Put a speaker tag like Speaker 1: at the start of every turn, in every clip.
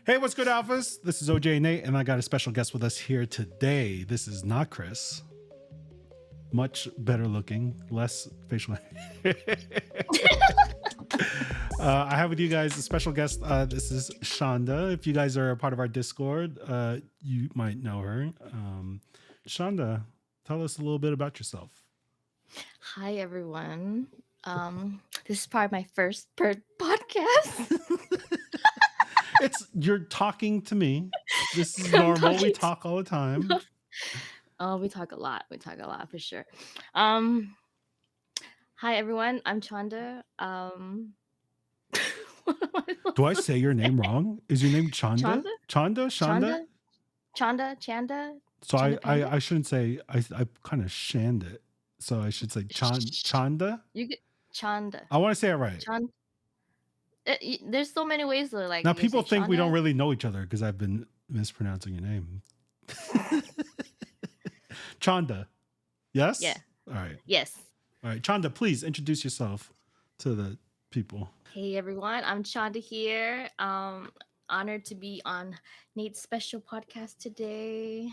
Speaker 1: Hey, what's good, Alphas? This is OGA Nate, and I got a special guest with us here today. This is not Chris. Much better looking, less facial. I have with you guys a special guest. This is Chanda. If you guys are a part of our Discord, you might know her. Chanda, tell us a little bit about yourself.
Speaker 2: Hi everyone. This is part of my first podcast.
Speaker 1: You're talking to me. This is
Speaker 2: I'm
Speaker 1: normal. We
Speaker 2: talking
Speaker 1: talk all the time.
Speaker 2: Oh, we talk a lot. We talk a lot for sure. Um, Hi everyone. I'm Chanda. What am I
Speaker 1: Do I
Speaker 2: supposed to
Speaker 1: say your
Speaker 2: say?
Speaker 1: name wrong? Is your name Chanda?
Speaker 2: Chanda?
Speaker 1: Chanda? Shanda?
Speaker 2: Chanda? Chanda?
Speaker 1: So
Speaker 2: Chanda Panda?
Speaker 1: I shouldn't say I kind of shanned it. So I should say Chanda.
Speaker 2: You get Chanda.
Speaker 1: I want to say it right.
Speaker 2: Chanda. There's so many ways to like
Speaker 1: Now
Speaker 2: you can
Speaker 1: people
Speaker 2: say
Speaker 1: think we don't
Speaker 2: Chanda.
Speaker 1: really know each other because I've been mispronouncing your name. Chanda. Yes?
Speaker 2: Yeah.
Speaker 1: All right.
Speaker 2: Yes.
Speaker 1: All right. Chanda, please introduce yourself to the people.
Speaker 2: Hey everyone, I'm Chanda here. Honored to be on Nate's special podcast today.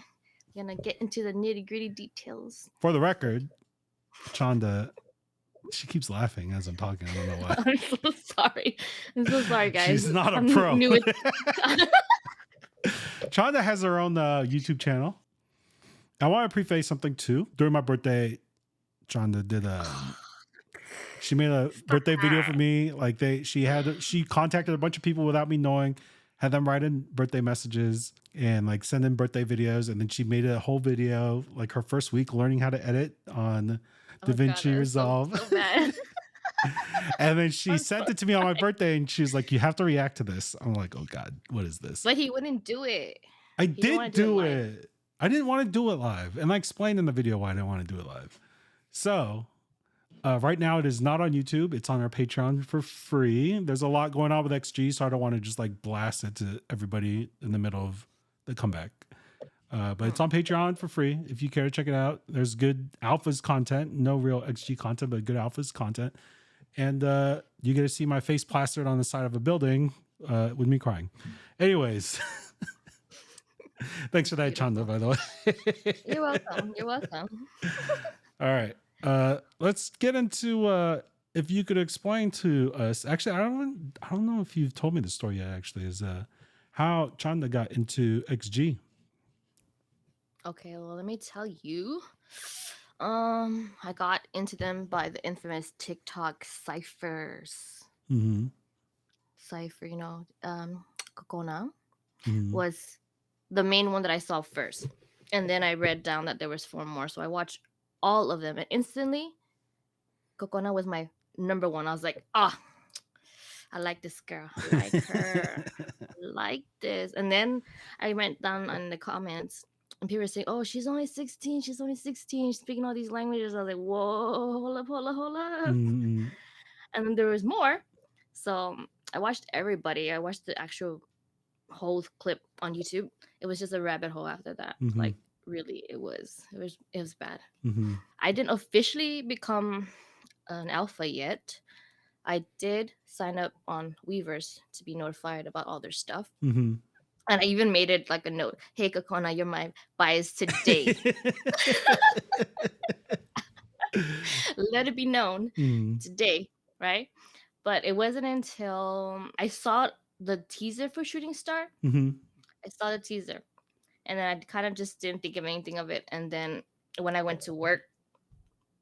Speaker 2: Gonna get into the nitty gritty details.
Speaker 1: For the record, Chanda, she keeps laughing as I'm talking. I don't know why.
Speaker 2: I'm so sorry. I'm so sorry, guys.
Speaker 1: She's not a
Speaker 2: I'm
Speaker 1: pro.
Speaker 2: new at-
Speaker 1: Chanda has her own YouTube channel. I want to preface something too. During my birthday, Chanda did she made a birthday video for me. Like she contacted a bunch of people without me knowing, had them write in birthday messages and like send in birthday videos. And then she made a whole video, like her first week learning how to edit on DaVinci Resolve.
Speaker 2: So bad.
Speaker 1: And then she sent it to me on my birthday and she was like, you have to react to this. I'm like, oh God, what is this?
Speaker 2: But he wouldn't do it.
Speaker 1: I
Speaker 2: He didn't wanna
Speaker 1: did
Speaker 2: do
Speaker 1: do
Speaker 2: it
Speaker 1: it. I didn't want to do it live. And I explained in the video why I didn't want to do it live. So right now it is not on YouTube. It's on our Patreon for free. There's a lot going on with XG, so I don't want to just like blast it to everybody in the middle of the comeback. But it's on Patreon for free if you care to check it out. There's good ALPHAZ content, no real XG content, but good ALPHAZ content. And you get to see my face plastered on the side of a building with me crying. Anyways, thanks for that, Chanda, by the way.
Speaker 2: You're welcome. You're welcome.
Speaker 1: All right. Let's get into if you could explain to us. Actually, I don't know if you've told me the story yet. Actually, is how Chanda got into XG.
Speaker 2: Okay, well let me tell you. I got into them by the infamous TikTok ciphers.
Speaker 1: Mm-hmm.
Speaker 2: Cipher, Kokona
Speaker 1: Mm-hmm.
Speaker 2: was the main one that I saw first. And then I read down that there was 4 more. So I watched all of them and instantly Kokona was my number 1. I was like, I like this girl. I like her. I like this. And then I went down in the comments and people were saying, oh, she's only 16. She's only 16. She's speaking all these languages. I was like, whoa, hold up.
Speaker 1: Mm-hmm.
Speaker 2: And then there was more. So I watched everybody. I watched the actual whole clip on YouTube. It was just a rabbit hole after that.
Speaker 1: Mm-hmm.
Speaker 2: Like really, it was bad.
Speaker 1: Mm-hmm.
Speaker 2: I didn't officially become an alpha yet. I did sign up on Weavers to be notified about all their stuff.
Speaker 1: Mm-hmm.
Speaker 2: And I even made it like a note. Hey, Kokona, you're my bias today. Let it be known today, right? But it wasn't until I saw the teaser for Shooting Star.
Speaker 1: Mm-hmm.
Speaker 2: I saw the teaser. And then I kind of just didn't think of anything of it. And then when I went to work,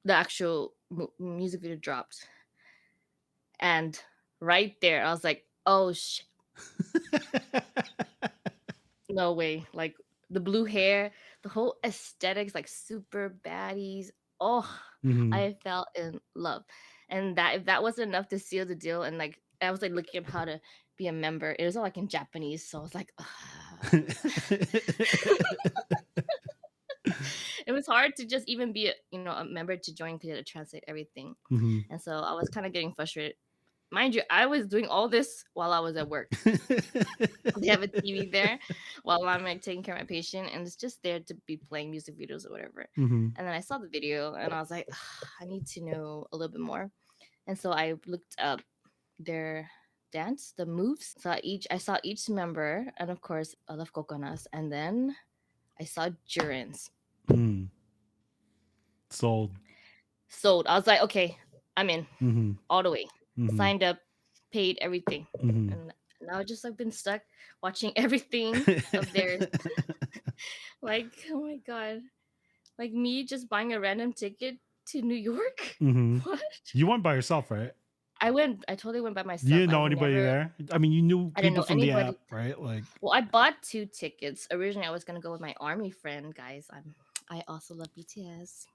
Speaker 2: the actual music video dropped. And right there, I was like, oh, shit. No way. Like the blue hair, the whole aesthetics, like super baddies. Oh,
Speaker 1: Mm-hmm.
Speaker 2: I fell in love. And that if that wasn't enough to seal the deal, and like I was like looking up how to be a member. It was all like in Japanese, so I was like, it was hard to just even be a member to join because you had to translate everything.
Speaker 1: Mm-hmm.
Speaker 2: And so I was kind of getting frustrated. Mind you, I was doing all this while I was at work. They have a TV there while I'm like taking care of my patient, and it's just there to be playing music videos or whatever.
Speaker 1: Mm-hmm.
Speaker 2: And then I saw the video, and I was like, I need to know a little bit more. And so I looked up their dance, the moves. I saw each member, and of course I love Coconuts, and then I saw Jurin's.
Speaker 1: Mm. Sold.
Speaker 2: Sold. I was like, okay, I'm in
Speaker 1: Mm-hmm.
Speaker 2: all the way.
Speaker 1: Mm-hmm.
Speaker 2: Signed up, paid everything,
Speaker 1: Mm-hmm.
Speaker 2: and now just like been stuck watching everything of theirs. Like, oh my god, like me just buying a random ticket to New York.
Speaker 1: Mm-hmm.
Speaker 2: What?
Speaker 1: You went by yourself, right?
Speaker 2: I went. I totally went by
Speaker 1: You
Speaker 2: myself.
Speaker 1: didn't know anybody there. I mean, you knew
Speaker 2: I didn't
Speaker 1: people
Speaker 2: know
Speaker 1: from the
Speaker 2: anybody.
Speaker 1: app, right? Like
Speaker 2: Well, I bought 2 tickets. Originally, I was gonna go with my army friend, guys. I also love BTS.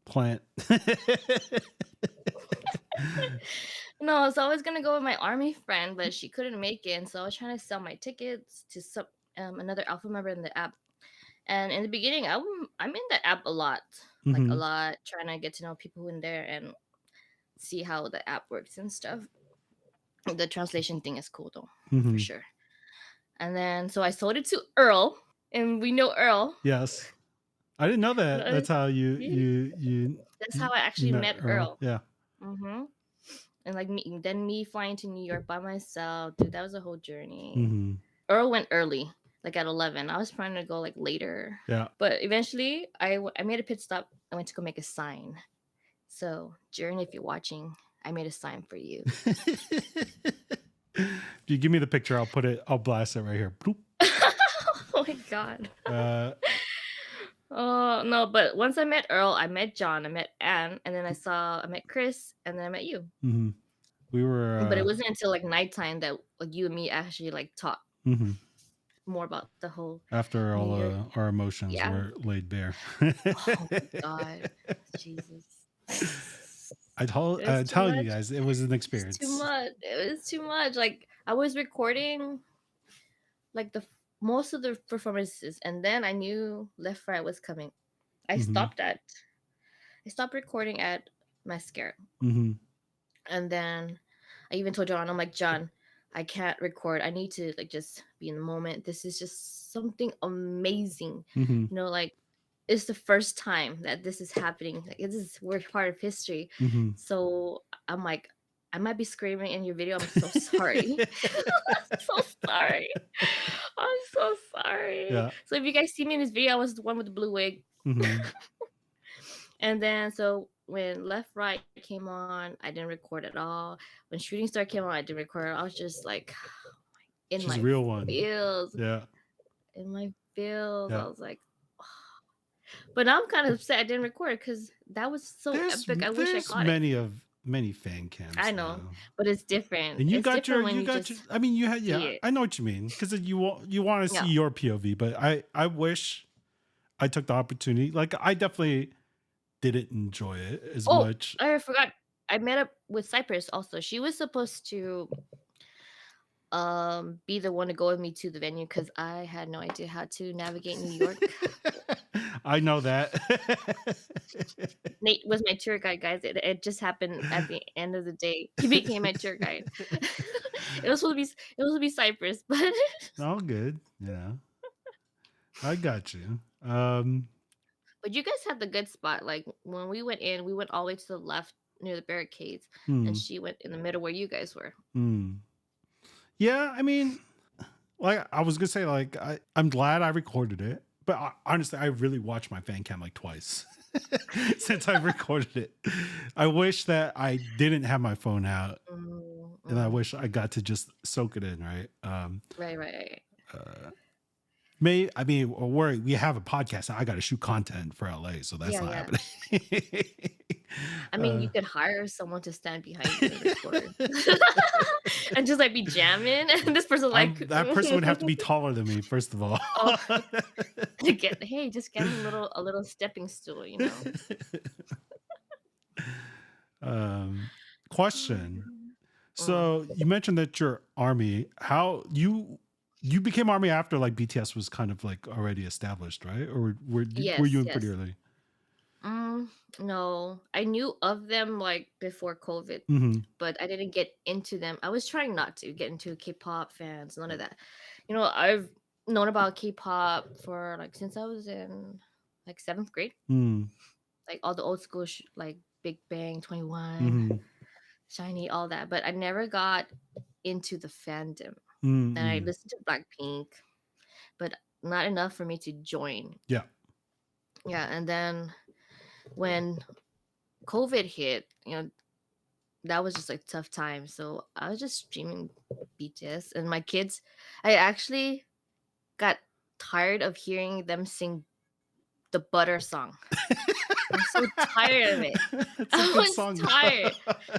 Speaker 1: plant.
Speaker 2: No, so I was gonna go with my army friend, but she couldn't make it, and so I was trying to sell my tickets to some another alpha member in the app. And in the beginning, I'm in the app a lot, like a
Speaker 1: Mm-hmm.
Speaker 2: lot, trying to get to know people in there and see how the app works and stuff. The translation thing is cool though, for
Speaker 1: Mm-hmm.
Speaker 2: sure. And then so I sold it to Earl, and we know Earl.
Speaker 1: Yes. I didn't know that.
Speaker 2: No,
Speaker 1: That's how
Speaker 2: yeah, that's how I
Speaker 1: you
Speaker 2: actually
Speaker 1: met
Speaker 2: met
Speaker 1: Earl.
Speaker 2: Earl.
Speaker 1: Yeah.
Speaker 2: Mm-hmm. And like me flying to New York by myself, dude, that was a whole journey.
Speaker 1: Mm-hmm.
Speaker 2: Earl went early, like at 11. I was planning to go like later,
Speaker 1: Yeah.
Speaker 2: but eventually I made a pit stop. I went to go make a sign. So Jurin, if you're watching, I made a sign for you.
Speaker 1: If you give me the picture, I'll blast it right here. Bloop.
Speaker 2: Oh my god.
Speaker 1: Uh,
Speaker 2: Oh no, but once I met Earl, I met John, I met Anne, and then I met Chris, and then I met you.
Speaker 1: mm-hmm. We
Speaker 2: But it
Speaker 1: were
Speaker 2: wasn't until like nighttime that like you and me actually like talked
Speaker 1: mm-hmm.
Speaker 2: more about the whole
Speaker 1: After
Speaker 2: New
Speaker 1: all
Speaker 2: York.
Speaker 1: our emotions
Speaker 2: Yeah.
Speaker 1: were laid bare.
Speaker 2: Oh my god, Jesus. It was
Speaker 1: I
Speaker 2: too
Speaker 1: tell you
Speaker 2: much.
Speaker 1: guys, it was an
Speaker 2: It's too
Speaker 1: experience.
Speaker 2: much. It was too much. Like I was recording like most of the performances, and then I knew Left Right was coming. I
Speaker 1: Mm-hmm.
Speaker 2: stopped at I stopped recording at Mascara.
Speaker 1: Mm-hmm.
Speaker 2: And then I even told John, I'm like, John, I can't record. I need to like just be in the moment. This is just something amazing.
Speaker 1: Mm-hmm.
Speaker 2: Like it's the first time that this is happening. Like we're part of history.
Speaker 1: Mm-hmm.
Speaker 2: So I'm like, I might be screaming in your video. I'm so sorry. I'm so sorry. I'm so sorry.
Speaker 1: Yeah.
Speaker 2: So if you guys see me in this video, I was the one with the blue wig.
Speaker 1: Mm-hmm.
Speaker 2: And then so when Left Right came on, I didn't record at all. When Shooting Star came on, I didn't record. I was just like in
Speaker 1: She's a
Speaker 2: my
Speaker 1: real one.
Speaker 2: feels.
Speaker 1: Yeah.
Speaker 2: In my feels.
Speaker 1: Yeah.
Speaker 2: I was like, but now I'm kind of upset I didn't record because that was so epic. I wish I caught it.
Speaker 1: Many fan cams.
Speaker 2: I know,
Speaker 1: now.
Speaker 2: but it's different.
Speaker 1: And
Speaker 2: It's different when
Speaker 1: you
Speaker 2: you
Speaker 1: got
Speaker 2: just
Speaker 1: your, I mean, you had,
Speaker 2: see
Speaker 1: yeah,
Speaker 2: it.
Speaker 1: I know what you mean. Because you want to see
Speaker 2: Yeah.
Speaker 1: your POV, but I wish I took the opportunity. Like, I definitely didn't enjoy it as much.
Speaker 2: I forgot. I met up with Cypress also. She was supposed to be the one to go with me to the venue because I had no idea how to navigate New York.
Speaker 1: I know that.
Speaker 2: Nate was my tour guide, guys. It just happened at the end of the day. He became my tour guide. It was supposed to be Cyprus, but
Speaker 1: All good. Yeah. I got you.
Speaker 2: but you guys had the good spot. Like when we went in, we went all the way to the left near the barricades, and she went in the middle where you guys were.
Speaker 1: Yeah, I mean, like I was gonna say, like I'm glad I recorded it, but honestly, I really watched my fan cam like twice since I've recorded it. I wish that I didn't have my phone out, and I wish I got to just soak it in. Right.
Speaker 2: Right.
Speaker 1: We have a podcast. I got to shoot content for LA, so that's not happening.
Speaker 2: I mean, you could hire someone to stand behind you and record, and just like be jamming, and this person like
Speaker 1: that person would have to be taller than me, first of all.
Speaker 2: Just get a little stepping stool, you know.
Speaker 1: Question. So you mentioned that you're Army. How you became Army after like BTS was kind of like already established, right? Or were you in pretty early?
Speaker 2: No, I knew of them like before COVID, but I didn't get into them. I was trying not to get into K-pop fans, none of that. You know, I've known about K-pop for like since I was in like 7th grade. Like all the old school like Big Bang 21. Shiny, all that, but I never got into the fandom. And I
Speaker 1: Mm-mm.
Speaker 2: listened to Blackpink, but not enough for me to join.
Speaker 1: Yeah.
Speaker 2: Yeah, and then when COVID hit, that was just like tough time. So I was just streaming BTS, and my kids, I actually got tired of hearing them sing the Butter song. I'm so tired of it.
Speaker 1: It's a
Speaker 2: I
Speaker 1: good
Speaker 2: was
Speaker 1: song.
Speaker 2: tired.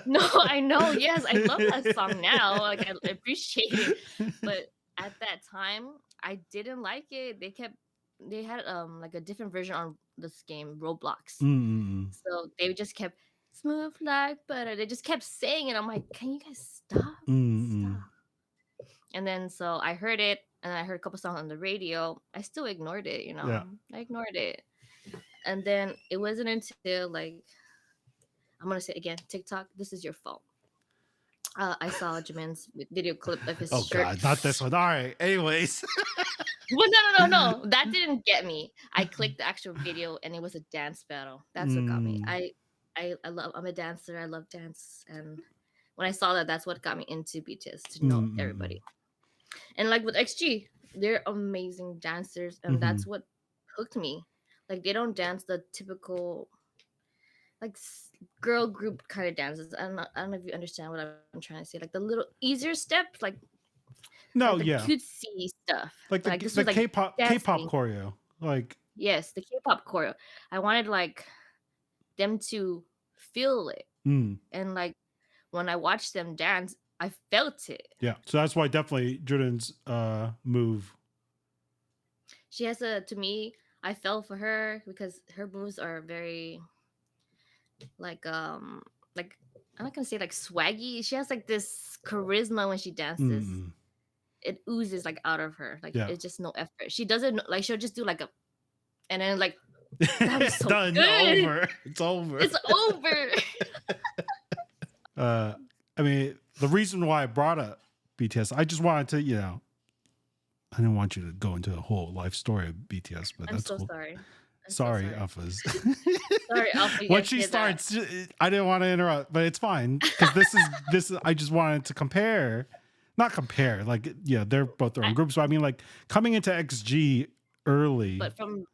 Speaker 2: No, I know. Yes, I love that song now. Like I appreciate it, but at that time, I didn't like it. They had like a different version on this game, Roblox.
Speaker 1: Mm-mm.
Speaker 2: So they just kept smooth like butter. They just kept saying it. I'm like, can you guys stop? Stop.
Speaker 1: Mm-mm.
Speaker 2: And then so I heard it, and I heard a couple songs on the radio. I still ignored it.
Speaker 1: Yeah.
Speaker 2: I ignored it. And then it wasn't until like, I'm gonna say again, TikTok. This is your fault. I saw Jimin's video clip of his
Speaker 1: Oh
Speaker 2: shirt.
Speaker 1: God, not this one. All right. Anyways.
Speaker 2: Well, no. That didn't get me. I clicked the actual video, and it was a dance battle. That's what got me.
Speaker 1: Mm.
Speaker 2: I love. I'm a dancer. I love dance, and when I saw that, that's what got me into BTS to know
Speaker 1: Mm-mm.
Speaker 2: everybody. And like with XG, they're amazing dancers, and
Speaker 1: Mm-hmm.
Speaker 2: that's what hooked me. Like they don't dance the typical like girl group kind of dances. I don't know if you understand what I'm trying to say. Like the little easier steps,
Speaker 1: No,
Speaker 2: like the
Speaker 1: yeah.
Speaker 2: cutesy stuff.
Speaker 1: Like
Speaker 2: Like this
Speaker 1: the
Speaker 2: was like
Speaker 1: K-pop
Speaker 2: dancing.
Speaker 1: choreo. Like
Speaker 2: Yes, the K-pop choreo. I wanted like them to feel it,
Speaker 1: mm,
Speaker 2: and like when I watched them dance, I felt it.
Speaker 1: yeah. So that's why definitely Jurin's move.
Speaker 2: She has to me, I fell for her because her moves are very like like I'm not gonna say like swaggy. She has like this charisma when she dances.
Speaker 1: Mm-mm.
Speaker 2: It oozes like out of her. Like
Speaker 1: Yeah.
Speaker 2: it's just no effort. She doesn't like she'll just do like a, and then like that was so
Speaker 1: Done.
Speaker 2: good.
Speaker 1: Over. It's over.
Speaker 2: It's over.
Speaker 1: I mean, the reason why I brought up BTS, I just wanted to, I didn't want you to go into a whole life story of BTS, but
Speaker 2: I'm
Speaker 1: that's
Speaker 2: so
Speaker 1: cool.
Speaker 2: sorry.
Speaker 1: Sorry, ALPHAZ.
Speaker 2: Sorry, Alpha.
Speaker 1: When she starts, I didn't want to interrupt, but it's fine because this is. I just wanted to compare, not compare. Like, yeah, they're both their own groups, but I mean, like coming into XG early.
Speaker 2: But from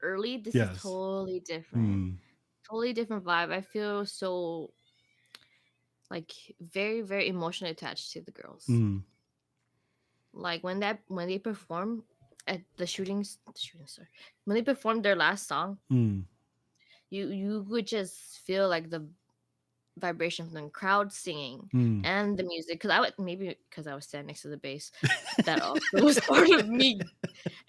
Speaker 2: early, this
Speaker 1: Yes.
Speaker 2: is totally different. Totally different vibe. I feel so like very very emotionally attached to the girls. Like when they perform at the shooting star, when they performed their last song, you would just feel like the vibration from the crowd singing and the music. Because I was standing next to the bass, that also was part of me.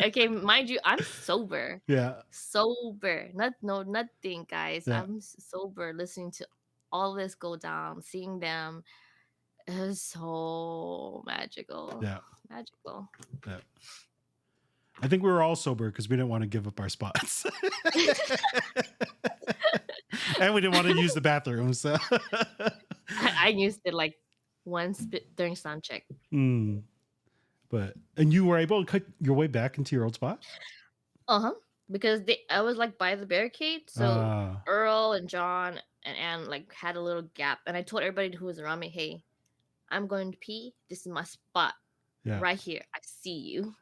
Speaker 2: Okay, mind you, I'm sober.
Speaker 1: Yeah,
Speaker 2: sober. Nothing, guys.
Speaker 1: Yeah.
Speaker 2: I'm sober, listening to all this go down, seeing them. It was so magical.
Speaker 1: Yeah.
Speaker 2: Magical.
Speaker 1: Yeah. I think we were all sober because we didn't want to give up our spots. And we didn't want to use the bathroom. So
Speaker 2: I used it like once during sound check.
Speaker 1: And you were able to cut your way back into your old spot?
Speaker 2: Because I was like by the barricade. So Earl and John and Anne like had a little gap. And I told everybody who was around me, hey, I'm going to pee. This is my spot.
Speaker 1: Yeah.
Speaker 2: Right here. I see you.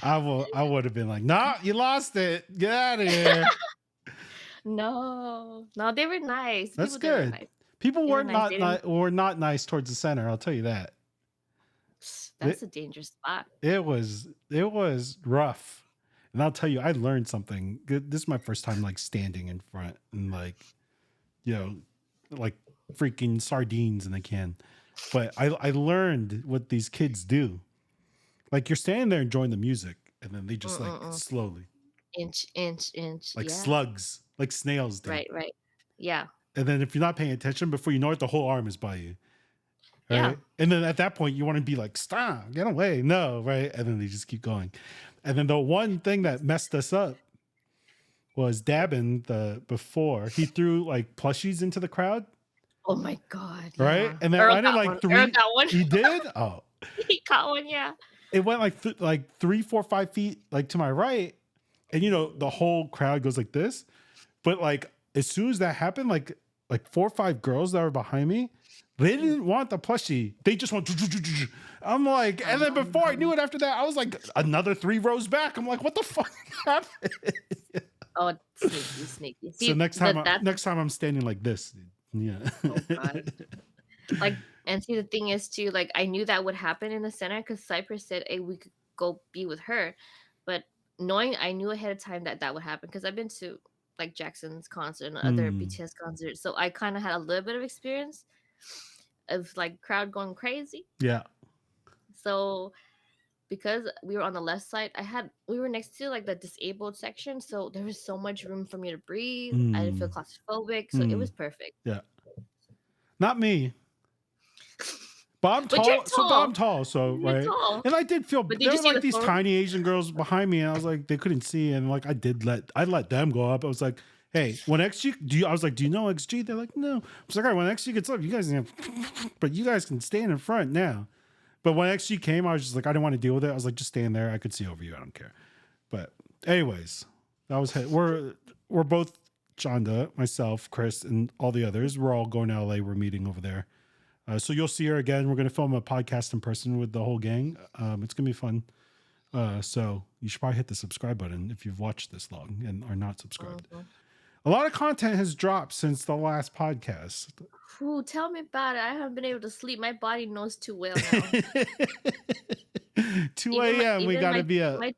Speaker 1: I would have been like, nah, you lost it. Get out of here.
Speaker 2: No, they were nice.
Speaker 1: That's good. Nice. People were not nice towards the center. I'll tell you that.
Speaker 2: That's a dangerous spot.
Speaker 1: It was rough. And I'll tell you, I learned something. This is my first time like standing in front and like, like freaking sardines in a can. But I learned what these kids do. Like you're standing there enjoying the music, and then they just like slowly inch, like slugs, like snails do.
Speaker 2: Right. Yeah.
Speaker 1: And then if you're not paying attention, before you know it, the whole arm is by you. Right?
Speaker 2: Yeah.
Speaker 1: And then at that point, you want to be like, stop, get away. No, right? And then they just keep going. And then the one thing that messed us up was Dabin before he threw like plushies into the crowd.
Speaker 2: Oh my God.
Speaker 1: Right?
Speaker 2: Yeah.
Speaker 1: And then
Speaker 2: Earl
Speaker 1: I did like
Speaker 2: one.
Speaker 1: three.
Speaker 2: Earl got one.
Speaker 1: He did? Oh.
Speaker 2: He caught one, yeah.
Speaker 1: It went like 3, 4, 5 feet like to my right. And the whole crowd goes like this. But like as soon as that happened, like like 4 or 5 girls that were behind me. They didn't want the plushie. They just want. I'm like, and then before I knew it, after that, I was like another 3 rows back. I'm like, what the fuck happened?
Speaker 2: Oh, sneaky. See,
Speaker 1: So next time I'm standing like this. Yeah.
Speaker 2: Oh god. Like, and see, the thing is too, like, I knew that would happen in the center because Cypress said, "Hey, we could go be with her," but I knew ahead of time that would happen because I've been to like Jackson's concert and other BTS concerts, so I kind of had a little bit of experience of like crowd going crazy.
Speaker 1: Yeah.
Speaker 2: So because we were on the left side, we were next to like the disabled section, so there was so much room for me to breathe. I didn't feel claustrophobic, so it was perfect.
Speaker 1: Yeah. Not me. But I'm
Speaker 2: But
Speaker 1: tall,
Speaker 2: you're
Speaker 1: so
Speaker 2: tall.
Speaker 1: I'm tall, so
Speaker 2: You're
Speaker 1: right.
Speaker 2: tall.
Speaker 1: And I did feel
Speaker 2: But did
Speaker 1: there
Speaker 2: you
Speaker 1: were
Speaker 2: see
Speaker 1: like
Speaker 2: the
Speaker 1: these
Speaker 2: photo?
Speaker 1: tiny Asian girls behind me, and I was like, they couldn't see, and like I let them go up. I was like, hey, when XG, I was like, do you know XG? They're like, no. I was like, all right, when XG gets up, you guys but you guys can stand in front now. But when XG came, I was just like, I didn't want to deal with it. I was like, just stand there. I could see over you. I don't care. But anyways, that was we're both Chanda, myself, Chris, and all the others. We're all going to LA. We're meeting over there. So you'll see her again. We're going to film a podcast in person with the whole gang. It's going to be fun. So you should probably hit the subscribe button if you've watched this long and are not subscribed. A lot of content has dropped since the last podcast.
Speaker 2: Ooh, tell me about it. I haven't been able to sleep. My body knows too well now.
Speaker 1: 2 a.m. We got to be up.
Speaker 2: My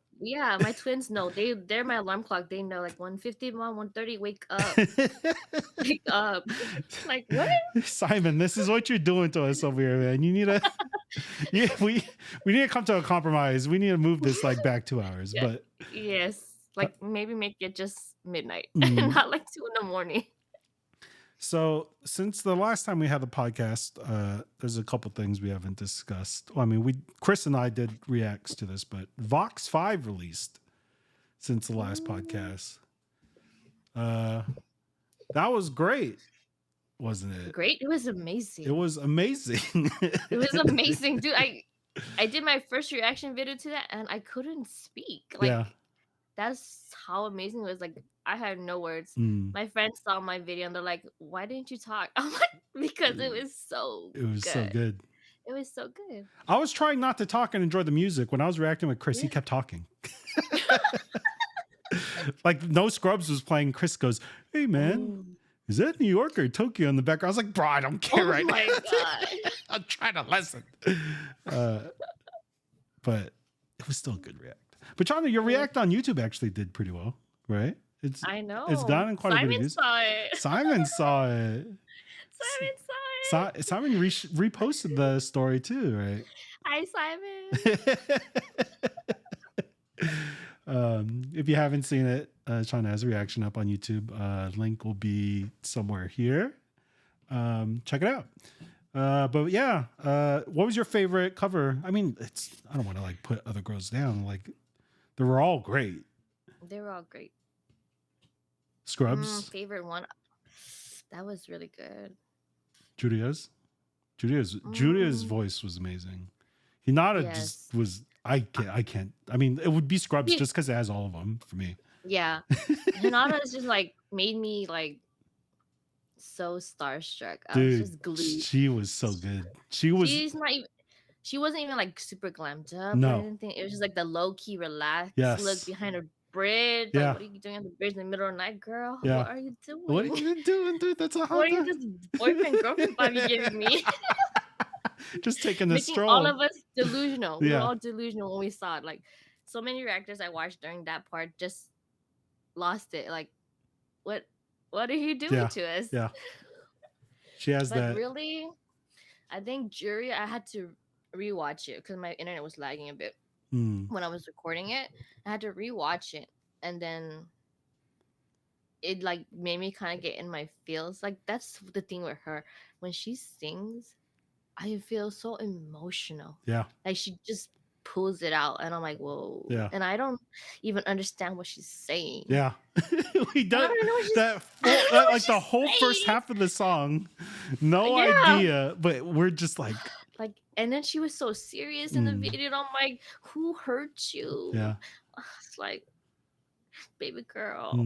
Speaker 2: twins know. They're my alarm clock. They know, like 1:50, mom, 1:30, wake up. Wake up. Like, what?
Speaker 1: Simon, this is what you're doing to us over here, man. You need to we need to come to a compromise. We need to move this like back 2 hours.
Speaker 2: Yeah.
Speaker 1: But
Speaker 2: yes. Like maybe make it just midnight. Not like 2 a.m.
Speaker 1: So since the last time we had the podcast, there's a couple things we haven't discussed. Well, I mean, Chris and I did reacts to this, but VOX 5 released since the last podcast. That was great, wasn't it?
Speaker 2: Great. It was amazing.
Speaker 1: It was amazing.
Speaker 2: It was amazing, dude. I did my first reaction video to that, and I couldn't speak. Like,
Speaker 1: yeah.
Speaker 2: That's how amazing it was. Like, I had no words. My friends saw my video and they're like, "Why didn't you talk?" I'm like, because it was so good.
Speaker 1: So good.
Speaker 2: It was so good.
Speaker 1: I was trying not to talk and enjoy the music. When I was reacting with Chris, he kept talking. Like No Scrubs was playing. Chris goes, "Hey man, is that New York or Tokyo in the background?" I was like, "Bro, I don't care right now."
Speaker 2: God.
Speaker 1: I'm trying to listen. But it was still a good react. But Chanda, your react on YouTube actually did pretty well, right?
Speaker 2: I know.
Speaker 1: It's gotten quite a bit of views.
Speaker 2: Saw it.
Speaker 1: Simon saw it. Simon reposted the story too, right?
Speaker 2: Hi,
Speaker 1: Simon. If you haven't seen it, Chanda has a reaction up on YouTube. Link will be somewhere here. Check it out. But yeah, what was your favorite cover? I mean, I don't want to like put other girls down. Like, they were all great.
Speaker 2: They were all great.
Speaker 1: Scrubs.
Speaker 2: Favorite one. That was really good.
Speaker 1: Julia's voice was amazing. Hinata just was. I can't. I mean, it would be Scrubs just because it has all of them for me.
Speaker 2: Yeah, Hinata is just like made me like so starstruck. I was just glued.
Speaker 1: She was so good. She
Speaker 2: wasn't even like super glammed up
Speaker 1: No.
Speaker 2: or anything. It was just like the low key relaxed look behind a bridge.
Speaker 1: Yeah.
Speaker 2: Like, what are you doing on the bridge in the middle of the night, girl?
Speaker 1: Yeah.
Speaker 2: What are you doing?
Speaker 1: What are you doing, dude? That's a hot.
Speaker 2: What are you this boyfriend girlfriend vibe you giving me?
Speaker 1: Just taking the
Speaker 2: Making
Speaker 1: stroll.
Speaker 2: all of us delusional.
Speaker 1: Yeah.
Speaker 2: We were all delusional when we saw it. Like, so many reactors I watched during that part just lost it. Like, what are you doing to us?
Speaker 1: Yeah. She has that.
Speaker 2: Really, I think Jury, I had to rewatch it because my internet was lagging a bit when I was recording it. I had to rewatch it, and then it like made me kind of get in my feels. Like, that's the thing with her. When she sings, I feel so emotional.
Speaker 1: Yeah.
Speaker 2: Like, she just pulls it out, and I'm like, whoa.
Speaker 1: Yeah.
Speaker 2: And I don't even understand what she's saying.
Speaker 1: Yeah. We don't that like the whole first half of the song. No idea, but we're just like,
Speaker 2: and then she was so serious in the video. And I'm like, who hurt you?
Speaker 1: Yeah.
Speaker 2: It's like, baby girl,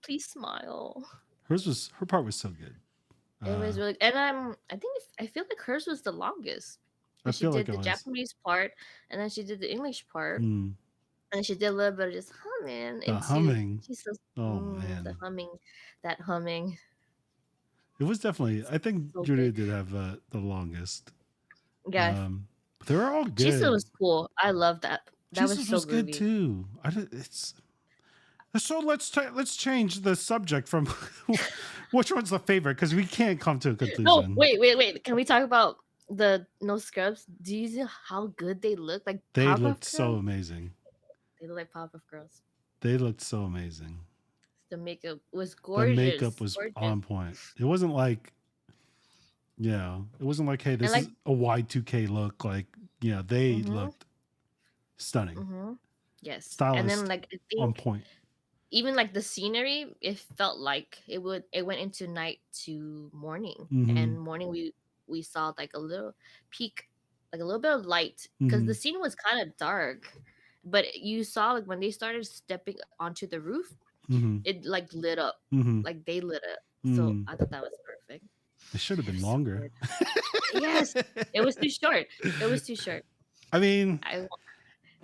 Speaker 2: please smile.
Speaker 1: Her part was so good.
Speaker 2: It was really, and I think I feel like hers was the longest.
Speaker 1: I
Speaker 2: She
Speaker 1: feel like
Speaker 2: did
Speaker 1: it
Speaker 2: the
Speaker 1: was.
Speaker 2: Japanese part, and then she did the English part,
Speaker 1: Mm,
Speaker 2: and she did a little bit of just humming
Speaker 1: the
Speaker 2: into.
Speaker 1: humming.
Speaker 2: She's so
Speaker 1: Oh
Speaker 2: the
Speaker 1: man,
Speaker 2: humming, that humming.
Speaker 1: it was definitely. I think
Speaker 2: So good.
Speaker 1: Julia did have the longest.
Speaker 2: Yeah,
Speaker 1: But they were all
Speaker 2: Chisa
Speaker 1: good.
Speaker 2: was cool. I love that. That was
Speaker 1: Jesus
Speaker 2: so
Speaker 1: was good
Speaker 2: groovy.
Speaker 1: too. It's so let's change the subject from which one's the favorite because we can't come to a
Speaker 2: No,
Speaker 1: conclusion.
Speaker 2: wait. Can we talk about the no scrubs? Do you see how good they look? Like
Speaker 1: They
Speaker 2: Powerpuff
Speaker 1: looked so
Speaker 2: Girls.
Speaker 1: amazing.
Speaker 2: They look like Powerpuff Girls.
Speaker 1: They looked so amazing.
Speaker 2: The makeup was
Speaker 1: The makeup
Speaker 2: gorgeous,
Speaker 1: was
Speaker 2: gorgeous,
Speaker 1: on point. It wasn't like, it wasn't like, hey,
Speaker 2: and
Speaker 1: this
Speaker 2: like,
Speaker 1: is a Y2K look. Like, they
Speaker 2: mm-hmm,
Speaker 1: looked stunning.
Speaker 2: mm-hmm, yes. And then
Speaker 1: Stylist
Speaker 2: like I
Speaker 1: on
Speaker 2: think
Speaker 1: point.
Speaker 2: even like the scenery, it felt like it went into night to morning,
Speaker 1: Mm-hmm.
Speaker 2: and morning we saw like a little peak, like a little bit of light, because
Speaker 1: Mm-hmm.
Speaker 2: the scene was kind of dark, but you saw like when they started stepping onto the roof,
Speaker 1: Mm-hmm.
Speaker 2: it like lit up,
Speaker 1: Mm-hmm.
Speaker 2: like they lit up. So
Speaker 1: Mm.
Speaker 2: I thought that was perfect.
Speaker 1: It should have been
Speaker 2: So
Speaker 1: longer.
Speaker 2: good. Yes, it was too short. It was too short.
Speaker 1: I mean,
Speaker 2: It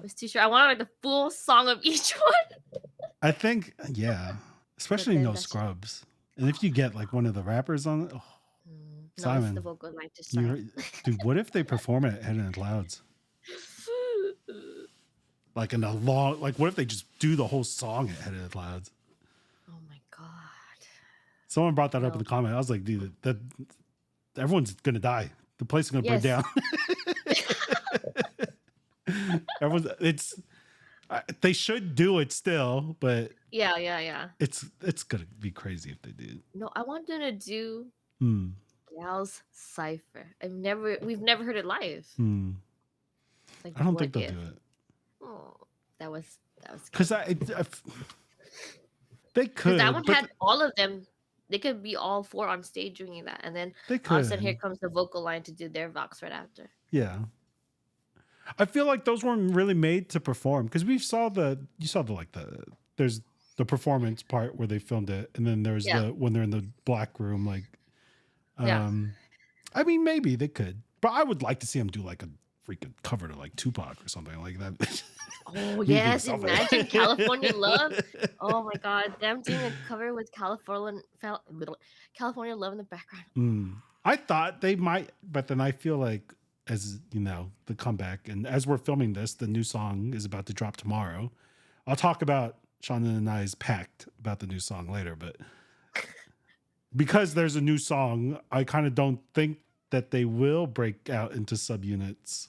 Speaker 2: was too short. I wanted like the full song of each one.
Speaker 1: I think, yeah,
Speaker 2: But
Speaker 1: especially
Speaker 2: then
Speaker 1: no
Speaker 2: that's just,
Speaker 1: scrubs. And if you get like one of the rappers on it,
Speaker 2: no, it's the
Speaker 1: Simon,
Speaker 2: vocal line to shine.
Speaker 1: you, dude, what if they perform it at Head in the Clouds? Like in a long, like what if they just do the whole song at Head in the Clouds?
Speaker 2: Oh my god.
Speaker 1: Someone brought that up in
Speaker 2: No.
Speaker 1: the comment. I was like, dude, that everyone's gonna die. The place is gonna burn
Speaker 2: Yes.
Speaker 1: down. They should do it still, but
Speaker 2: Yeah.
Speaker 1: it's gonna be crazy if they do.
Speaker 2: No, I wanted to do
Speaker 1: Hmm.
Speaker 2: Gal's Cipher. We've never heard it live.
Speaker 1: Hmm.
Speaker 2: Like,
Speaker 1: I don't
Speaker 2: what
Speaker 1: think they'll
Speaker 2: if?
Speaker 1: do it
Speaker 2: Oh, that was
Speaker 1: because
Speaker 2: good.
Speaker 1: they
Speaker 2: Because that
Speaker 1: could,
Speaker 2: one
Speaker 1: but
Speaker 2: had all of them. They could be all four on stage doing that, and then
Speaker 1: they
Speaker 2: all of a sudden here
Speaker 1: could.
Speaker 2: comes the vocal line to do their Vox right after.
Speaker 1: Yeah. I feel like those weren't really made to perform because you saw there's the performance part where they filmed it, and then there's
Speaker 2: Yeah.
Speaker 1: when they're in the black room, like,
Speaker 2: Yeah.
Speaker 1: I mean, maybe they could, but I would like to see them do like a freaking cover to like Tupac or something like that.
Speaker 2: Oh
Speaker 1: You do
Speaker 2: yes,
Speaker 1: something.
Speaker 2: imagine California Love. Oh my god, them doing a cover with California Love in the background.
Speaker 1: I thought they might, but then I feel like, as you know, the comeback, and as we're filming this, the new song is about to drop tomorrow. I'll talk about Chanda and I's pact about the new song later, but because there's a new song, I kind of don't think that they will break out into subunits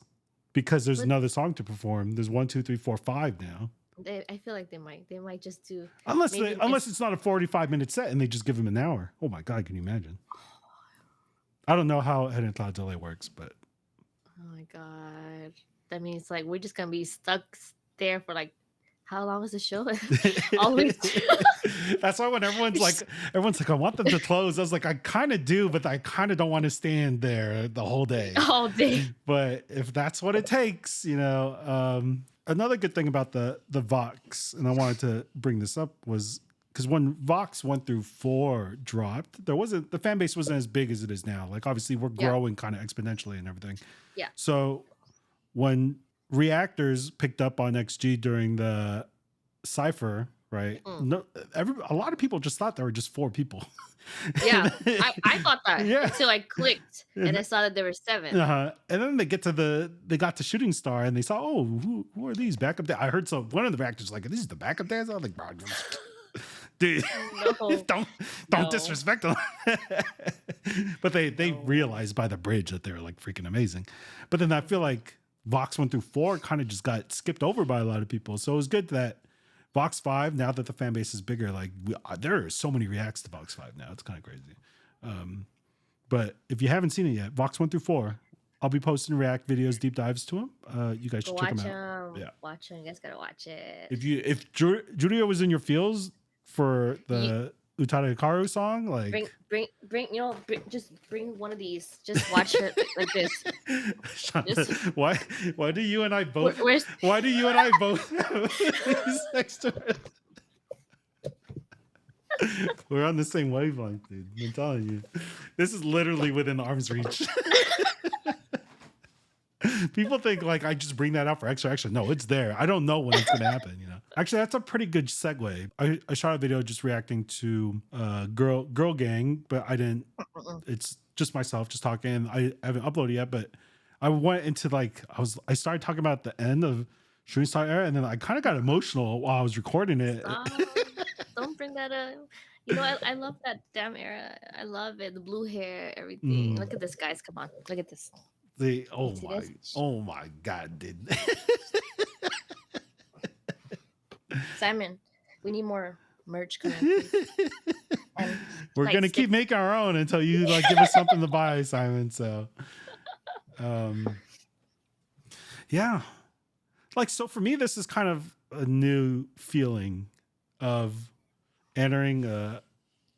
Speaker 1: because there's another song to perform. There's 1, 2, 3, 4, 5 now.
Speaker 2: I feel like they might just do
Speaker 1: Unless it's not a 45-minute set and they just give them an hour. Oh my god, can you imagine? I don't know how Head in Cloud Delay works, but
Speaker 2: oh my god, that means like we're just gonna be stuck there for like how long is the show? Always.
Speaker 1: That's why when everyone's like, I want them to close. I was like, I kind of do, but I kind of don't want to stand there the whole day.
Speaker 2: All day.
Speaker 1: But if that's what it takes, another good thing about the VOX, and I wanted to bring this up, was because when VOX 1 through 4 dropped, the fan base wasn't as big as it is now. Like obviously we're growing kind of exponentially and everything.
Speaker 2: Yeah.
Speaker 1: So when reactors picked up on XG during the Cypher, right? No, a lot of people just thought there were just 4 people.
Speaker 2: Yeah, I thought that
Speaker 1: Yeah.
Speaker 2: until I clicked and I saw that there were 7.
Speaker 1: And then they got to Shooting Star and they saw, oh, who are these backup dancers? I heard one of the reactors like, this is the backup dance. I was like, bro, dude, don't disrespect them. But they realized by the bridge that they were like freaking amazing. But then I feel like VOX 1 through 4 kind of just got skipped over by a lot of people. So it was good that VOX 5, now that the fan base is bigger, like there are so many reacts to VOX 5 now. It's kind of crazy. But if you haven't seen it yet, VOX 1 through 4, I'll be posting react videos, deep dives to them. You guys should check them out. Yeah,
Speaker 2: watch them. You guys gotta watch it.
Speaker 1: If Julia was in your feels for the Utada Hikaru song, like
Speaker 2: just bring one of these. Just watch it like this.
Speaker 1: Chanda, why do you and I both why do you and I both have these next to it? We're on the same wavelength, dude. I'm telling you. This is literally within arm's reach. People think like I just bring that up for extra. No, it's there. I don't know when it's gonna happen, you know. Actually, that's a pretty good segue. I shot a video just reacting to Girl Gang, but I didn't. It's just myself just talking. I haven't uploaded yet, but I went into like I started talking about the end of Shooting Star Era, and then I kind of got emotional while I was recording it.
Speaker 2: Don't bring that up. You know, I love that damn era. I love it. The blue hair, everything. Look at this, guys. Come on, look at this.
Speaker 1: Oh my God, dude.
Speaker 2: Simon, we need more merch coming.
Speaker 1: We're gonna keep making our own until you like give us something to buy, Simon. So yeah. Like, so for me, this is kind of a new feeling of entering a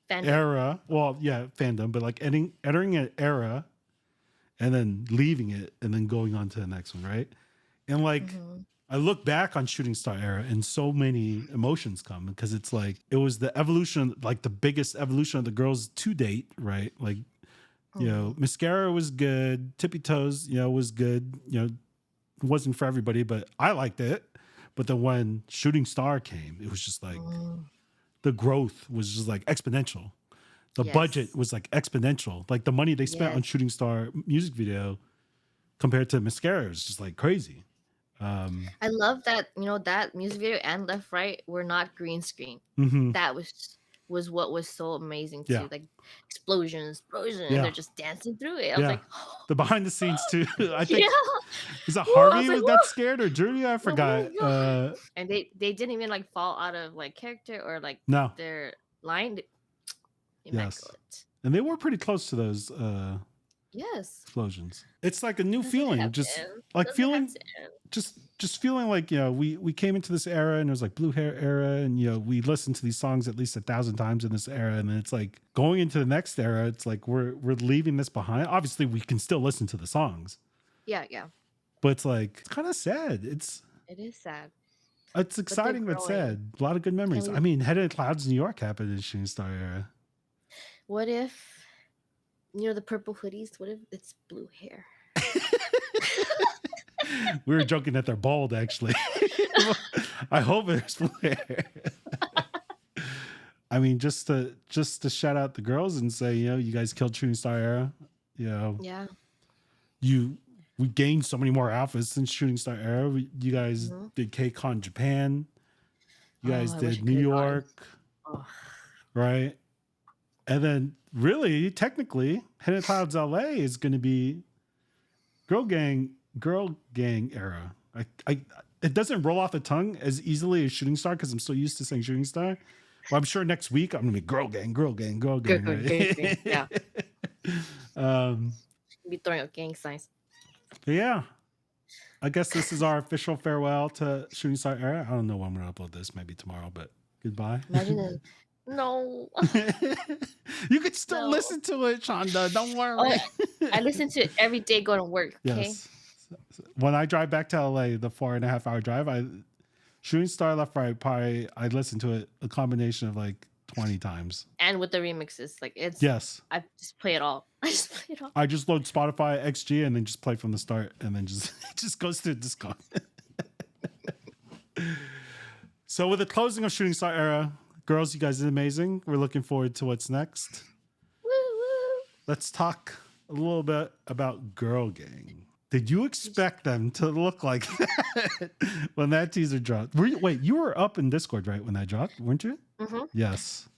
Speaker 1: era. Well, yeah, fandom, but like entering an era and then leaving it and then going on to the next one, right? And like I look back on Shooting Star Era and so many emotions come because it's like it was the evolution, like the biggest evolution of the girls to date, right? Like, you know, Mascara was good, Tippy Toes, you know, was good, you know, it wasn't for everybody, but I liked it. But then when Shooting Star came, it was just like the growth was just like exponential. The budget was like exponential. Like the money they spent on Shooting Star music video compared to Mascara is just like crazy.
Speaker 2: I love that, you know, that music video and Left Right were not green screen. That was what was so amazing too. Like explosion, and they're just dancing through it. I was like,
Speaker 1: the behind the scenes too. I think is that Harvey was that scared or Judy? I forgot.
Speaker 2: And they didn't even like fall out of like character or like their line. Immaculate.
Speaker 1: And they were pretty close to those explosions. It's like a new feeling, just like feeling just feeling like, you know, we came into this era and it was like blue hair era, and you know, we listened to these songs at least 1,000 times in this era, and then it's like going into the next era, it's like we're leaving this behind. Obviously we can still listen to the songs, but it's like it's kind of sad. It is sad. It's exciting but sad. A lot of good memories. I mean, Head in Clouds New York happened in Shooting Star Era.
Speaker 2: What if, you know, the purple hoodies, what if it's blue hair?
Speaker 1: We were joking that they're bald, actually. I hope it's blue hair. I mean, just to shout out the girls and say, you know, you guys killed Shooting Star Era. You know, we gained so many more outfits since Shooting Star Era. You guys did K-Con Japan. You guys did New York, right? And then, really, technically, Hidden Clouds LA is going to be Girl Gang Era. It doesn't roll off the tongue as easily as Shooting Star because I'm so used to saying Shooting Star. But I'm sure next week I'm going to be Girl Gang. Right?
Speaker 2: Yeah. Be throwing up gang signs.
Speaker 1: Yeah. I guess this is our official farewell to Shooting Star Era. I don't know when I'm going to upload this. Maybe tomorrow, but goodbye.
Speaker 2: Imagine it. No.
Speaker 1: You could still listen to it, Chanda. Don't worry.
Speaker 2: I listen to it every day going to work. Okay.
Speaker 1: Yes. When I drive back to LA, the 4.5 hour drive, Shooting Star Left Right, probably I listen to it a combination of like 20 times.
Speaker 2: And with the remixes, like it's I just play it all. I just
Speaker 1: load Spotify XG and then just play from the start, and then just it just goes through Discord. So with the closing of Shooting Star Era, girls, you guys did amazing. We're looking forward to what's next.
Speaker 2: Woo woo.
Speaker 1: Let's talk a little bit about Girl Gang. Did you expect them to look like that when that teaser dropped? Wait, you were up in Discord, right, when that dropped, weren't you?
Speaker 2: Mm-hmm.
Speaker 1: Yes.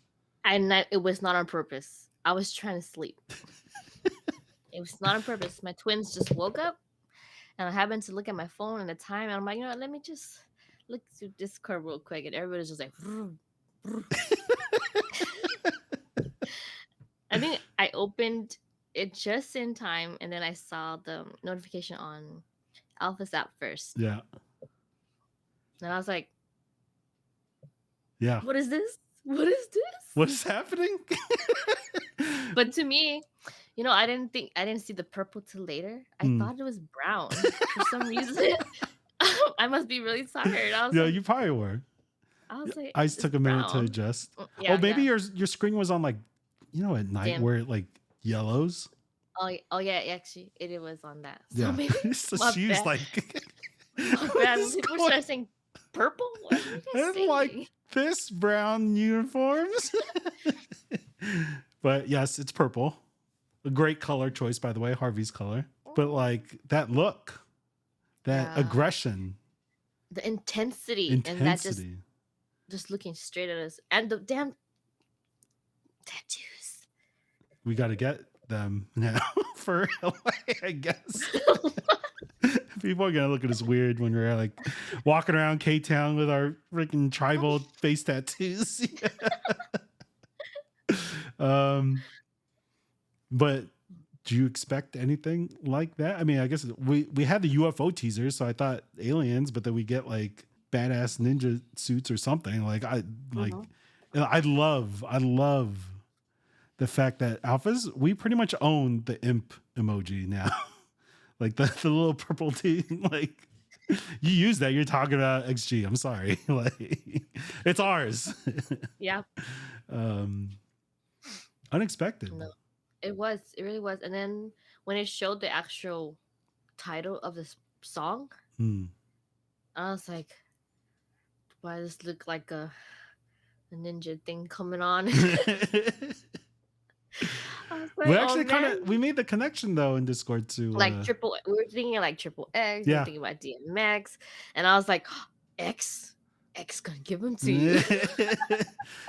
Speaker 2: And it was not on purpose. I was trying to sleep. It was not on purpose. My twins just woke up, and I happened to look at my phone at the time, and I'm like, you know what, let me just look through Discord real quick, and everybody's just like, I think I opened it just in time, and then I saw the notification on ALPHAZ app first.
Speaker 1: Yeah.
Speaker 2: And I was like,
Speaker 1: yeah.
Speaker 2: What is this? What is this?
Speaker 1: What is happening?
Speaker 2: But to me, you know, I didn't see the purple till later. I thought it was brown for some reason. I must be really tired. I was like,
Speaker 1: you probably were.
Speaker 2: I was like,
Speaker 1: I took a minute to adjust. Yeah, maybe your screen was on like, you know, at night where like yellows.
Speaker 2: Oh yeah, actually, it was on that. So
Speaker 1: Yeah.
Speaker 2: maybe
Speaker 1: So
Speaker 2: my
Speaker 1: she was
Speaker 2: bad.
Speaker 1: like,
Speaker 2: My
Speaker 1: what
Speaker 2: bad. When
Speaker 1: is
Speaker 2: people
Speaker 1: going
Speaker 2: start saying purple, what are you guys
Speaker 1: and like
Speaker 2: saying?
Speaker 1: this brown uniforms? But yes, it's purple. A great color choice, by the way, Harvey's color. But like that look, that
Speaker 2: Yeah,
Speaker 1: aggression,
Speaker 2: the intensity and that
Speaker 1: intensity.
Speaker 2: just looking straight at us and the damn tattoos.
Speaker 1: We got to get them now for LA, I guess. People are gonna look at us weird when we're like walking around K Town with our freaking tribal face tattoos. um, but do you expect anything like that? I mean, I guess we had the UFO teaser, so I thought aliens, but then we get like badass ninja suits or something. Like
Speaker 2: Mhm.
Speaker 1: I love the fact that ALPHAZ, we pretty much own the imp emoji now. Like the little purple tee, like you use that. You're talking about XG. I'm sorry. Like it's ours.
Speaker 2: Yeah,
Speaker 1: um Unexpected.
Speaker 2: no, it was. It really was. And then when it showed the actual title of the song,
Speaker 1: Hmm.
Speaker 2: I was like, "Why does this look like a ninja thing coming on?" I was
Speaker 1: We
Speaker 2: like, "Oh
Speaker 1: actually kind
Speaker 2: man!"
Speaker 1: of we made the connection though in Discord to
Speaker 2: Like triple, we were thinking like triple X. We were
Speaker 1: yeah.
Speaker 2: thinking about DMX, and I was like, "X, X gonna give them to you."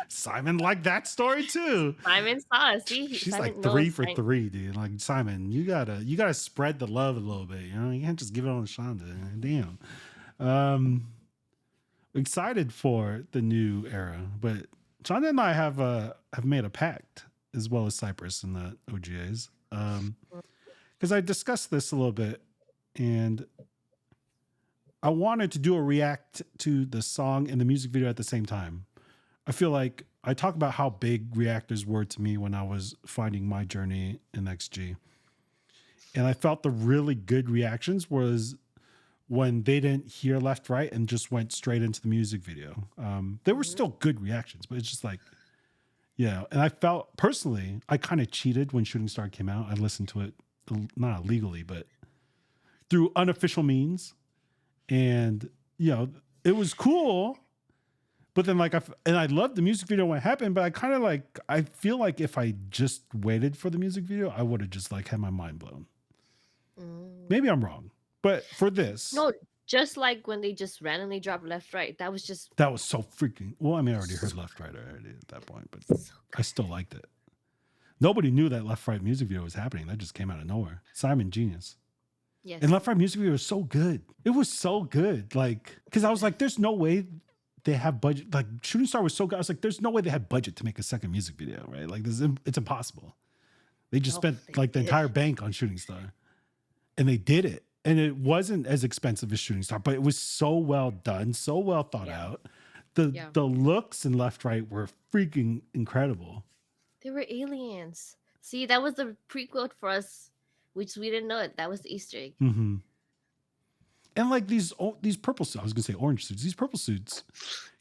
Speaker 1: Simon liked that story too.
Speaker 2: Simon saw us. See,
Speaker 1: She's like
Speaker 2: Simon knows.
Speaker 1: 3 for 3, dude. Like Simon, you gotta spread the love a little bit. You know, you can't just give it on Chanda. Damn. Excited for the new era, but Chanda and I have made a pact as well as Cypress and the OGAs. Because I discussed this a little bit, and I wanted to do a react to the song and the music video at the same time. I feel like I talk about how big reactors were to me when I was finding my journey in XG. And I felt the really good reactions was when they didn't hear left, right, and just went straight into the music video. There were
Speaker 2: Mhm.
Speaker 1: still good reactions, but it's just like, yeah. And I felt personally, I kind of cheated when Shooting Star came out. I listened to it, not illegally, but through unofficial means. And, you know, it was cool. But then, like, I loved the music video when it happened, but I kind of like, I feel like if I just waited for the music video, I would have just like had my mind blown.
Speaker 2: Mm.
Speaker 1: Maybe I'm wrong, but for this,
Speaker 2: No, just like when they just randomly dropped left, right. That was just
Speaker 1: that was so freaking, well, I mean, I already heard left, right already at that point, but
Speaker 2: so
Speaker 1: I still liked it. Nobody knew that left, right music video was happening. That just came out of nowhere. Simon, genius.
Speaker 2: yes.
Speaker 1: And left, right music video was so good. It was so good. Like, because I was like, there's no way they have budget. Like, Shooting Star was so good. I was like, there's no way they had budget to make a second music video, right? Like, it's impossible. They just
Speaker 2: Oh,
Speaker 1: spent
Speaker 2: they
Speaker 1: like the
Speaker 2: did.
Speaker 1: entire bank on Shooting Star, and they did it. And it wasn't as expensive as Shooting Star, but it was so well done, so well thought
Speaker 2: Yeah.
Speaker 1: out. The
Speaker 2: Yeah.
Speaker 1: the looks in left, right were freaking incredible.
Speaker 2: They were aliens. See, that was the prequel for us, which we didn't know it. That was the Easter egg.
Speaker 1: Mm-hmm. And like these purple suits, I was gonna say orange suits. These purple suits.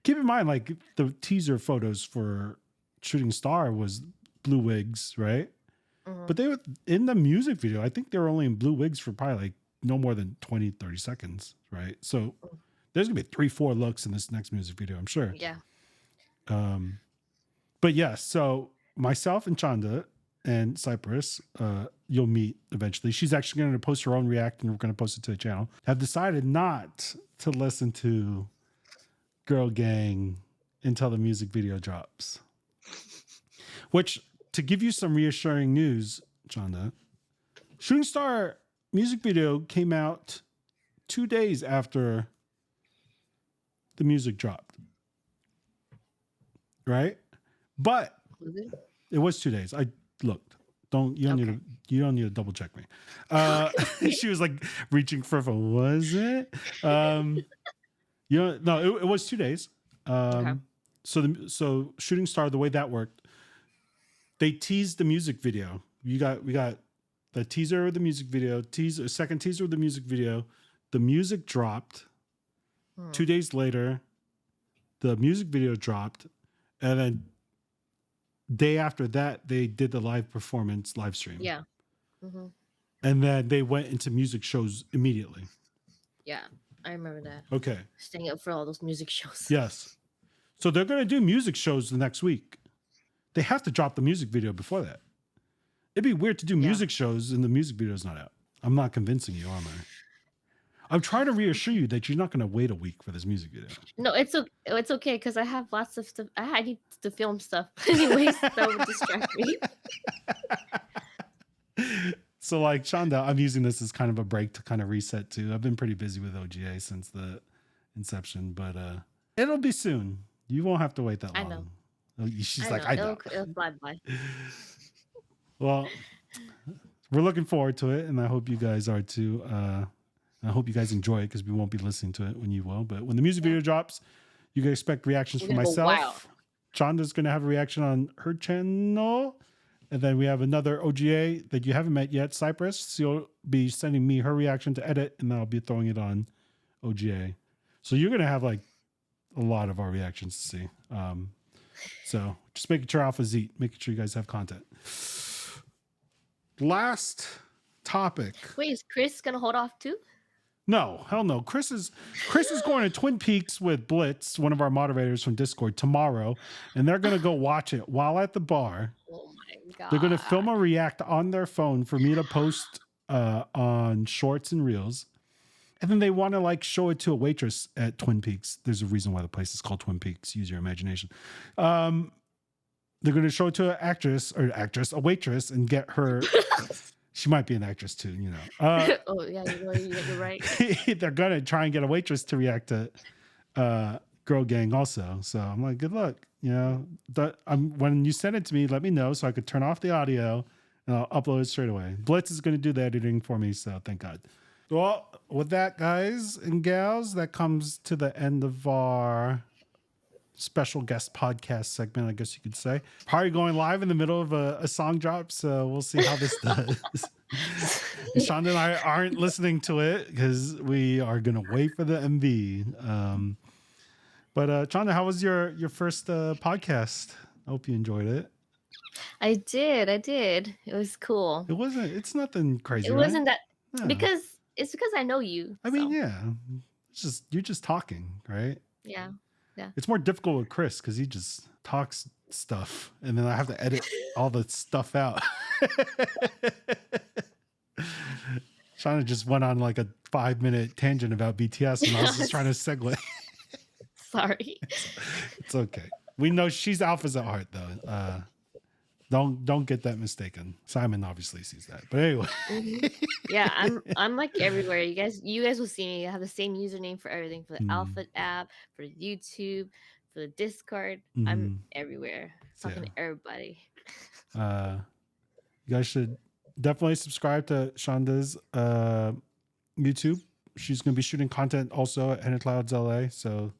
Speaker 1: Keep in mind, like the teaser photos for Shooting Star was blue wigs, right?
Speaker 2: Mhm.
Speaker 1: But they were in the music video. I think they were only in blue wigs for probably like no more than 20, 30 seconds, right? So there's gonna be 3-4 looks in this next music video, I'm sure.
Speaker 2: Yeah.
Speaker 1: But yeah, so myself and Chanda and Cypress, you'll meet eventually. She's actually going to post her own react, and we're going to post it to the channel. Have decided not to listen to Girl Gang until the music video drops. Which, to give you some reassuring news, Chanda, Shooting Star music video came out 2 days after the music dropped. Right? But
Speaker 2: Was it?
Speaker 1: it was 2 days. I looked. You don't need to double check me. She was like reaching for a phone. Was it? No, it was 2 days.
Speaker 2: Okay.
Speaker 1: So Shooting Star, the way that worked, they teased the music video. We got the teaser of the music video, second teaser of the music video. The music dropped. 2 days later, the music video dropped, and then day after that, they did the live performance live stream.
Speaker 2: Yeah. Hmm.
Speaker 1: And then they went into music shows immediately.
Speaker 2: Yeah. I remember that.
Speaker 1: Okay.
Speaker 2: Staying up for all those music shows.
Speaker 1: Yes. So they're going to do music shows the next week. They have to drop the music video before that. It'd be weird to do music shows and the music video's not out. I'm not convincing you, am I? I'm trying to reassure you that you're not going to wait a week for this music video.
Speaker 2: No, it's okay because I have lots of stuff. I need to film stuff anyways. That would distract me.
Speaker 1: So like Chanda, I'm using this as kind of a break to kind of reset too. I've been pretty busy with OGA since the inception, but it'll be soon. You won't have to wait that long.
Speaker 2: I know.
Speaker 1: She's I know.
Speaker 2: It'll fly by.
Speaker 1: Well, we're looking forward to it, and I hope you guys are too. I hope you guys enjoy it because we won't be listening to it when you will. But when the music video drops, you can expect reactions from myself. Chanda's going to have a reaction on her channel. And then we have another OGA that you haven't met yet, Cypress. So you'll be sending me her reaction to edit, and then I'll be throwing it on OGA. So you're going to have like a lot of our reactions to see. So just making sure ALPHAZ, making sure you guys have content. Last topic.
Speaker 2: Wait, is Chris going to hold off too?
Speaker 1: No, hell no. Chris is going to Twin Peaks with Blitz, one of our moderators from Discord, tomorrow, and they're going to go watch it while at the bar.
Speaker 2: Oh my God.
Speaker 1: They're going to film a react on their phone for me to post on shorts and reels. And then they want to like show it to a waitress at Twin Peaks. There's a reason why the place is called Twin Peaks. Use your imagination. They're going to show it to a waitress, and get her. She might be an actress too, you know.
Speaker 2: Oh yeah, you're right.
Speaker 1: They're going to try and get a waitress to react to Girl Gang also. So I'm like, good luck. You know, when you send it to me, let me know so I could turn off the audio and I'll upload it straight away. Blitz is going to do the editing for me, so thank God. Well, with that, guys and gals, that comes to the end of our special guest podcast segment, I guess you could say. Probably going live in the middle of a song drop, so we'll see how this does. Chanda and I aren't listening to it because we are going to wait for the MV. But Chanda, how was your first podcast? I hope you enjoyed it.
Speaker 2: I did. It was cool.
Speaker 1: It's nothing crazy.
Speaker 2: It wasn't that
Speaker 1: No.
Speaker 2: because I know you.
Speaker 1: I mean, yeah. You're just talking, right?
Speaker 2: Yeah. Yeah.
Speaker 1: It's more difficult with Chris because he just talks stuff and then I have to edit all the stuff out. Chanda just went on like a 5-minute tangent about BTS and I was just trying to segue.
Speaker 2: Sorry.
Speaker 1: It's okay. We know she's ALPHAZ at heart though. Don't get that mistaken. Simon obviously sees that. But anyway.
Speaker 2: Mm-hmm. Yeah, I'm like everywhere. You guys will see me. I have the same username for everything, for the ALPHAZ app, for YouTube, for the Discord. I'm everywhere. Talking to everybody.
Speaker 1: You guys should definitely subscribe to Chanda's YouTube. She's gonna be shooting content also at Hidden Clouds LA. So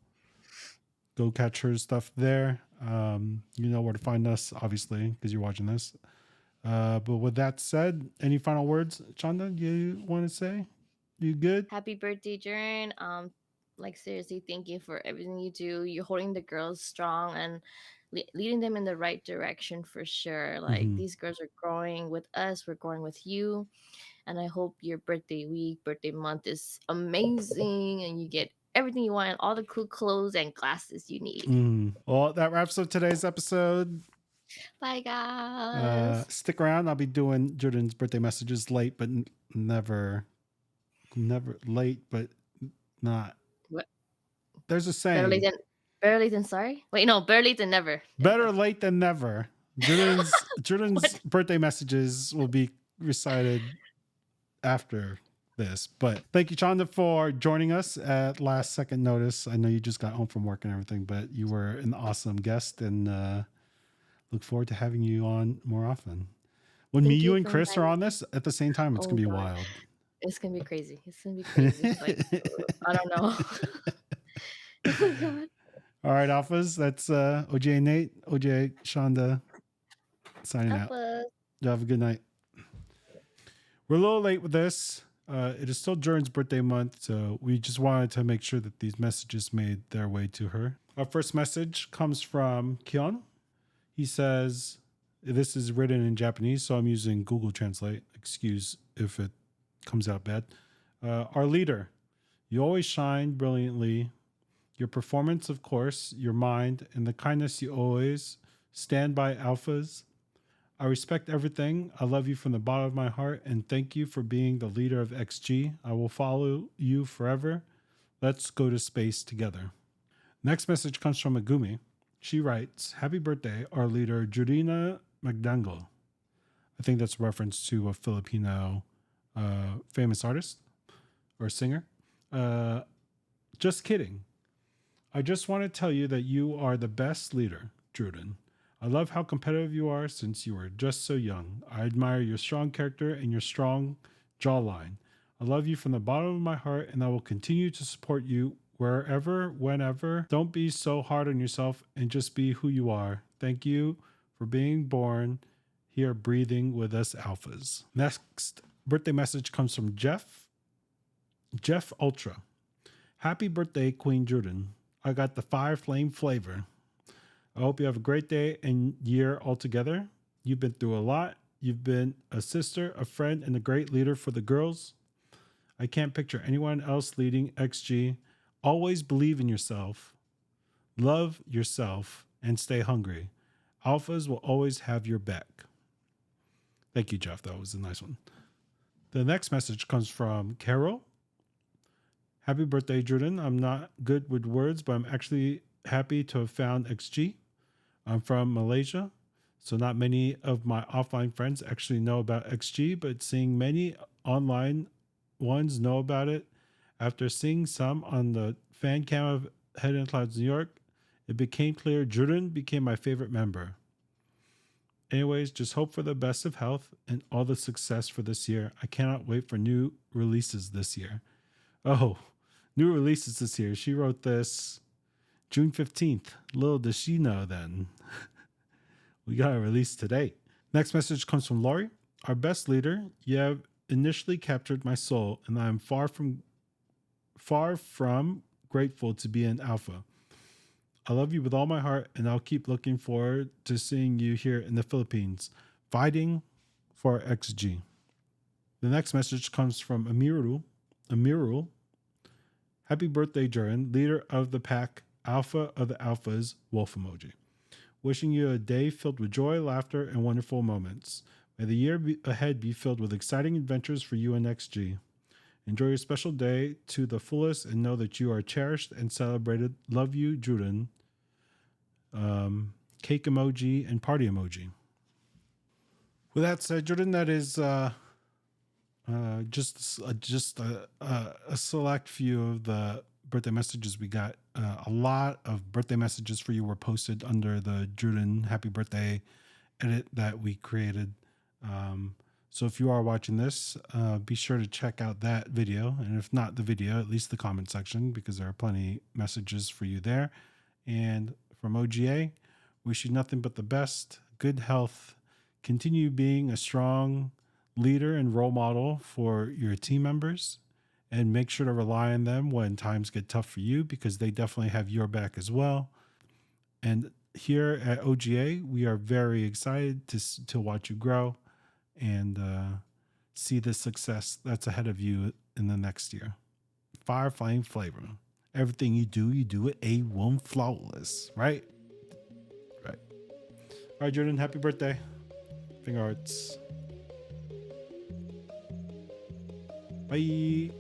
Speaker 1: go catch her stuff there. You know where to find us, obviously, because you're watching this. But with that said, any final words, Chanda, you want to say? You good?
Speaker 2: Happy birthday, Jurin. Like seriously, thank you for everything you do. You're holding the girls strong and leading them in the right direction for sure. Like these girls are growing with us, we're growing with you. And I hope your birthday week, birthday month is amazing and you get everything you want, all the cool clothes and glasses you need.
Speaker 1: Well, that wraps up today's episode.
Speaker 2: Bye, guys.
Speaker 1: Stick around. I'll be doing Jurin's birthday messages late, but never late, but not.
Speaker 2: What?
Speaker 1: There's a saying.
Speaker 2: Better late than sorry. Wait, no, better late than never.
Speaker 1: Better late than never. Jurin's birthday messages will be recited after this, but thank you, Chanda, for joining us at last second notice. I know you just got home from work and everything, but you were an awesome guest and look forward to having you on more often. When you and Chris are on this at the same time, it's gonna be wild.
Speaker 2: It's gonna be crazy. Like, I don't know. Oh my God.
Speaker 1: All right, ALPHAZ. That's OGA Nate, OGA Chanda signing out. You have a good night. We're a little late with this. It is still Jurin's birthday month, so we just wanted to make sure that these messages made their way to her. Our first message comes from Kion. He says, this is written in Japanese, so I'm using Google Translate. Excuse if it comes out bad. Our leader, you always shine brilliantly. Your performance, of course, your mind, and the kindness you always stand by ALPHAZ. I respect everything. I love you from the bottom of my heart, and thank you for being the leader of XG. I will follow you forever. Let's go to space together. Next message comes from Megumi. She writes, Happy birthday, our leader, Jurina Magdango. I think that's a reference to a Filipino famous artist or singer. Just kidding. I just want to tell you that you are the best leader, Jurin. I love how competitive you are since you were just so young. I admire your strong character and your strong jawline. I love you from the bottom of my heart, and I will continue to support you wherever, whenever. Don't be so hard on yourself and just be who you are. Thank you for being born here, breathing with us ALPHAZ. Next birthday message comes from Jeff Ultra. Happy birthday, Queen Jurin. I got the fire flame flavor. I hope you have a great day and year altogether. You've been through a lot. You've been a sister, a friend, and a great leader for the girls. I can't picture anyone else leading XG. Always believe in yourself, love yourself, and stay hungry. ALPHAZ will always have your back. Thank you, Jeff. That was a nice one. The next message comes from Carol. Happy birthday, Jordan. I'm not good with words, but I'm actually happy to have found XG. I'm from Malaysia, so not many of my offline friends actually know about XG, but seeing many online ones know about it. After seeing some on the fan cam of Head in Clouds New York, it became clear Jurin became my favorite member. Anyways, just hope for the best of health and all the success for this year. I cannot wait for new releases this year. Oh, new releases this year. She wrote this June 15th. Little does she know then. We got a release today. Next message comes from Laurie. Our best leader, you have initially captured my soul, and I am far from grateful to be an alpha. I love you with all my heart, and I'll keep looking forward to seeing you here in the Philippines, fighting for XG. The next message comes from Amirul. Happy birthday, Jurin, leader of the pack, alpha of the ALPHAZ, wolf emoji. Wishing you a day filled with joy, laughter, and wonderful moments. May the year ahead be filled with exciting adventures for you and XG. Enjoy your special day to the fullest and know that you are cherished and celebrated. Love you, Jurin. Cake emoji and party emoji. With that said, Jurin, that is just a select few of the birthday messages we got. A lot of birthday messages for you were posted under the Jurin Happy Birthday edit that we created. So if you are watching this, be sure to check out that video. And if not the video, at least the comment section, because there are plenty messages for you there. And from OGA, wish you nothing but the best, good health, continue being a strong leader and role model for your team members, and make sure to rely on them when times get tough for you, because they definitely have your back as well. And here at OGA, we are very excited to watch you grow and see the success that's ahead of you in the next year. Fire, flame, flavor. Everything you do it A1 flawless, right? Right. All right, Jordan, happy birthday. Finger hearts. Bye.